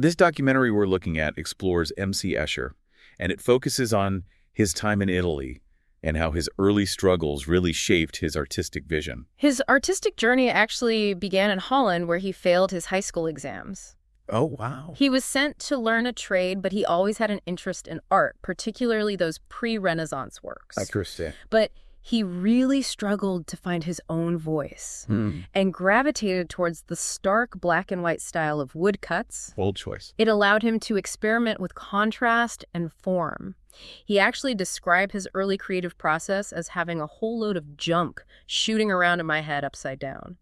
This documentary we're looking at explores MC Escher, and it focuses on his time in Italy and how his early struggles really shaped his artistic vision. His artistic journey actually began in Holland, where he failed his high school exams. Oh, wow. He was sent to learn a trade, but he always had an interest in art, particularly those pre-Renaissance works. Interesting. But he really struggled to find his own voice and gravitated towards the stark black and white style of woodcuts. Bold choice. It allowed him to experiment with contrast and form. He actually described his early creative process as having a whole load of junk shooting around in my head upside down.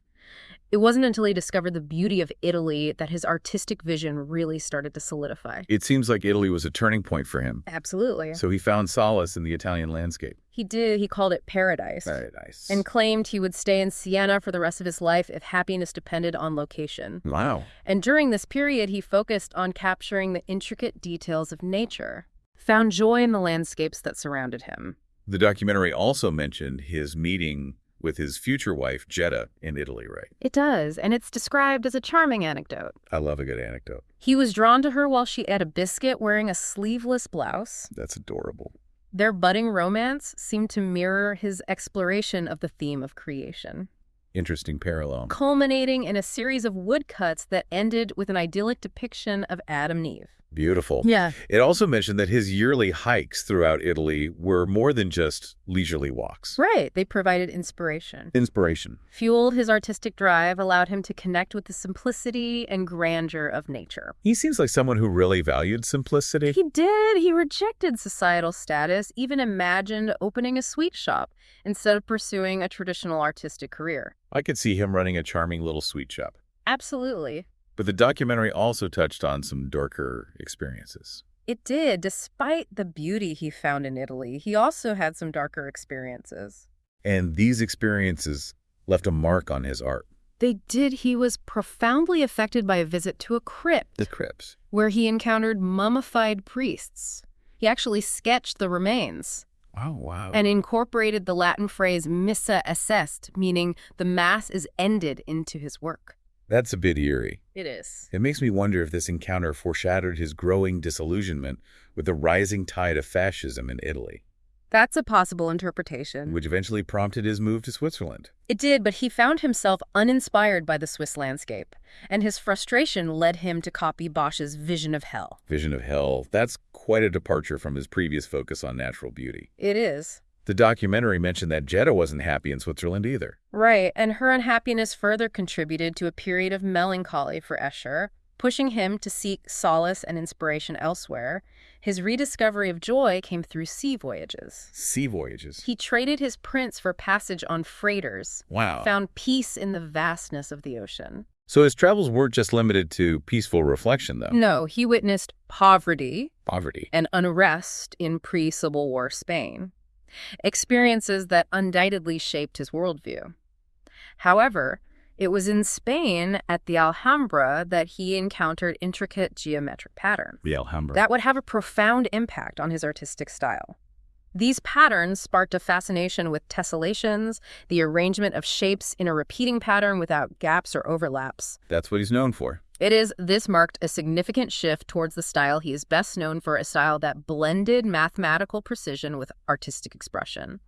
It wasn't until he discovered the beauty of Italy that his artistic vision really started to solidify. It seems like Italy was a turning point for him. Absolutely. So he found solace in the Italian landscape. He did. He called it paradise. Paradise. And claimed he would stay in Siena for the rest of his life if happiness depended on location. Wow. And during this period, he focused on capturing the intricate details of nature, found joy in the landscapes that surrounded him. The documentary also mentioned his meeting with his future wife, Jetta, in Italy, right? It does, and it's described as a charming anecdote. I love a good anecdote. He was drawn to her while she ate a biscuit wearing a sleeveless blouse. That's adorable. Their budding romance seemed to mirror his exploration of the theme of creation, Interesting parallel. culminating in a series of woodcuts that ended with an idyllic depiction of Adam and Eve. Beautiful. Yeah. It also mentioned that his yearly hikes throughout Italy were more than just leisurely walks. Right. They provided inspiration. Inspiration. Fueled his artistic drive, allowed him to connect with the simplicity and grandeur of nature. He seems like someone who really valued simplicity. He did. He rejected societal status, even imagined opening a sweet shop instead of pursuing a traditional artistic career. I could see him running a charming little sweet shop. Absolutely. But the documentary also touched on some darker experiences. It did. Despite the beauty he found in Italy, he also had some darker experiences. And these experiences left a mark on his art. They did. He was profoundly affected by a visit to a crypt. The crypts. Where he encountered mummified priests. He actually sketched the remains. Oh, wow. And incorporated the Latin phrase missa est, meaning the mass is ended, into his work. That's a bit eerie. It is. It makes me wonder if this encounter foreshadowed his growing disillusionment with the rising tide of fascism in Italy, That's a possible interpretation. which eventually prompted his move to Switzerland. It did, but he found himself uninspired by the Swiss landscape, and his frustration led him to copy Bosch's vision of hell. Vision of hell. That's quite a departure from his previous focus on natural beauty. It is. The documentary mentioned that Jetta wasn't happy in Switzerland either. Right, and her unhappiness further contributed to a period of melancholy for Escher, pushing him to seek solace and inspiration elsewhere. His rediscovery of joy came through sea voyages. Sea voyages. He traded his prints for passage on freighters, Wow. found peace in the vastness of the ocean. So his travels weren't just limited to peaceful reflection, though. No, he witnessed poverty Poverty. and unrest in pre-Civil War Spain, experiences that undoubtedly shaped his worldview. However, it was in Spain at the Alhambra that he encountered intricate geometric patterns The Alhambra. that would have a profound impact on his artistic style. These patterns sparked a fascination with tessellations, the arrangement of shapes in a repeating pattern without gaps or overlaps. That's what he's known for. This marked a significant shift towards the style he is best known for, a style that blended mathematical precision with artistic expression.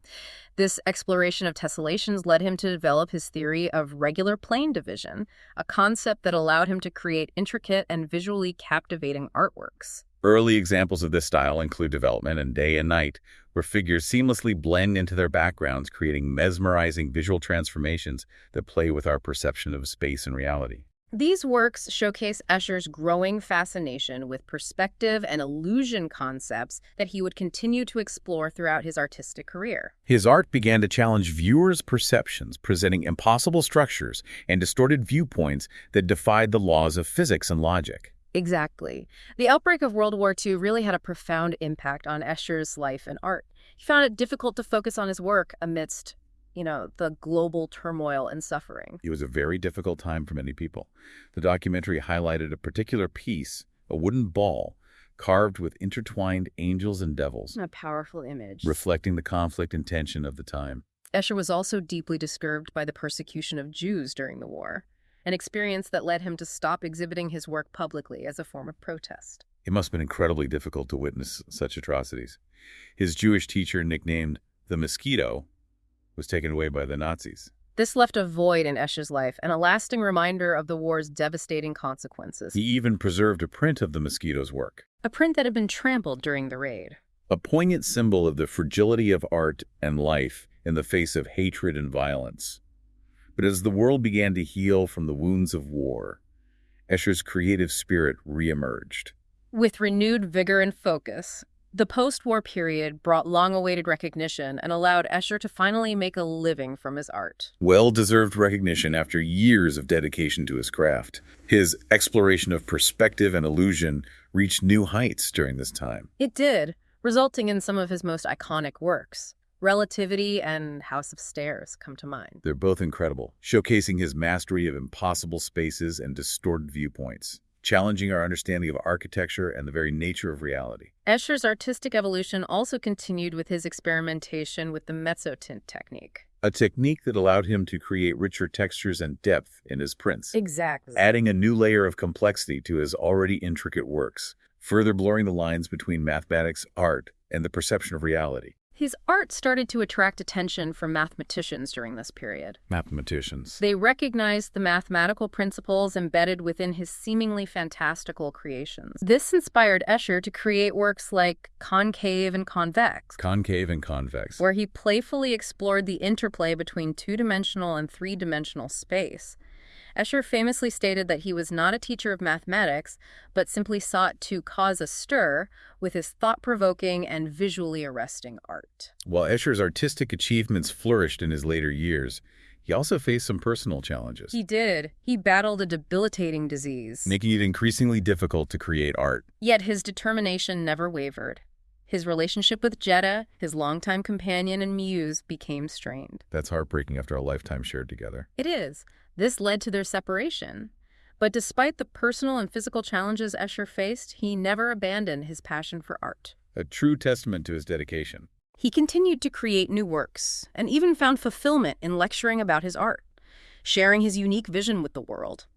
This exploration of tessellations led him to develop his theory of regular plane division, a concept that allowed him to create intricate and visually captivating artworks. Early examples of this style include development and Day and Night, where figures seamlessly blend into their backgrounds, creating mesmerizing visual transformations that play with our perception of space and reality. These works showcase Escher's growing fascination with perspective and illusion concepts that he would continue to explore throughout his artistic career. His art began to challenge viewers' perceptions, presenting impossible structures and distorted viewpoints that defied the laws of physics and logic. Exactly. The outbreak of World War II really had a profound impact on Escher's life and art. He found it difficult to focus on his work amidst the global turmoil and suffering. It was a very difficult time for many people. The documentary highlighted a particular piece, a wooden ball, carved with intertwined angels and devils, A powerful image. reflecting the conflict and tension of the time. Escher was also deeply disturbed by the persecution of Jews during the war. an experience that led him to stop exhibiting his work publicly as a form of protest. It must have been incredibly difficult to witness such atrocities. His Jewish teacher, nicknamed the Mosquito, was taken away by the Nazis. This left a void in Escher's life and a lasting reminder of the war's devastating consequences. He even preserved a print of the Mosquito's work, A print that had been trampled during the raid. a poignant symbol of the fragility of art and life in the face of hatred and violence. But as the world began to heal from the wounds of war, Escher's creative spirit reemerged. With renewed vigor and focus, the post-war period brought long-awaited recognition and allowed Escher to finally make a living from his art. Well-deserved recognition after years of dedication to his craft. His exploration of perspective and illusion reached new heights during this time. It did, resulting in some of his most iconic works. Relativity and House of Stairs come to mind. They're both incredible, showcasing his mastery of impossible spaces and distorted viewpoints, challenging our understanding of architecture and the very nature of reality. Escher's artistic evolution also continued with his experimentation with the mezzotint technique. A technique that allowed him to create richer textures and depth in his prints, Exactly. adding a new layer of complexity to his already intricate works, further blurring the lines between mathematics, art, and the perception of reality. His art started to attract attention from mathematicians during this period. Mathematicians. They recognized the mathematical principles embedded within his seemingly fantastical creations. This inspired Escher to create works like Concave and Convex, Concave and convex. where he playfully explored the interplay between two-dimensional and three-dimensional space. Escher famously stated that he was not a teacher of mathematics, but simply sought to cause a stir with his thought-provoking and visually arresting art. While Escher's artistic achievements flourished in his later years, he also faced some personal challenges, He did. He battled a debilitating disease. making it increasingly difficult to create art. Yet his determination never wavered. His relationship with Jetta, his longtime companion and muse, became strained. That's heartbreaking after a lifetime shared together. It is. This led to their separation. But despite the personal and physical challenges Escher faced, he never abandoned his passion for art. A true testament to his dedication. He continued to create new works, and even found fulfillment in lecturing about his art, sharing his unique vision with the world.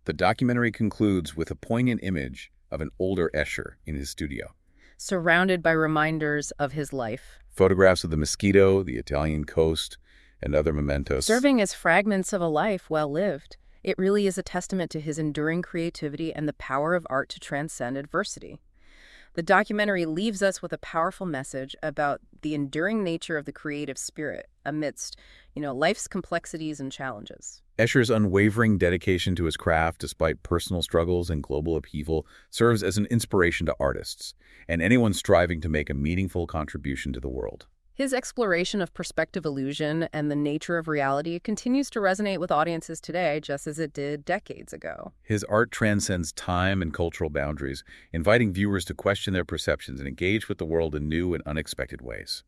The documentary concludes with a poignant image of an older Escher in his studio. Surrounded by reminders of his life, Photographs of the Mosquito, the Italian coast, and other mementos. serving as fragments of a life well lived. It really is a testament to his enduring creativity and the power of art to transcend adversity. The documentary leaves us with a powerful message about the enduring nature of the creative spirit amidst, life's complexities and challenges. Escher's unwavering dedication to his craft, despite personal struggles and global upheaval, serves as an inspiration to artists and anyone striving to make a meaningful contribution to the world. His exploration of perspective illusion and the nature of reality continues to resonate with audiences today, just as it did decades ago. His art transcends time and cultural boundaries, inviting viewers to question their perceptions and engage with the world in new and unexpected ways.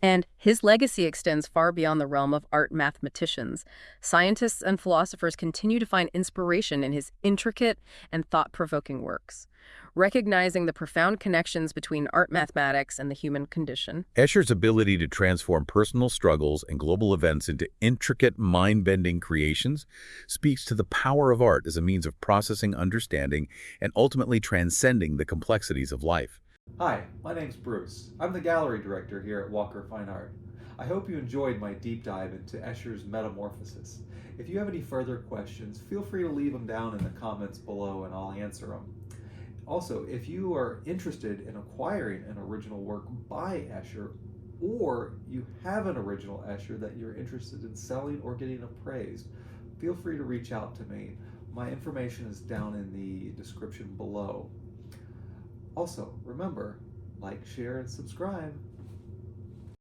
And his legacy extends far beyond the realm of art mathematicians. Scientists and philosophers continue to find inspiration in his intricate and thought-provoking works, recognizing the profound connections between art mathematics and the human condition. Escher's ability to transform personal struggles and global events into intricate, mind-bending creations speaks to the power of art as a means of processing, understanding, and ultimately transcending the complexities of life. Hi, my name's Bruce. I'm the gallery director here at Walker Fine Art. I hope you enjoyed my deep dive into Escher's Metamorphosis. If you have any further questions, feel free to leave them down in the comments below and I'll answer them. Also, if you are interested in acquiring an original work by Escher, or you have an original Escher that you're interested in selling or getting appraised, feel free to reach out to me. My information is down in the description below. Also, remember, like, share, and subscribe.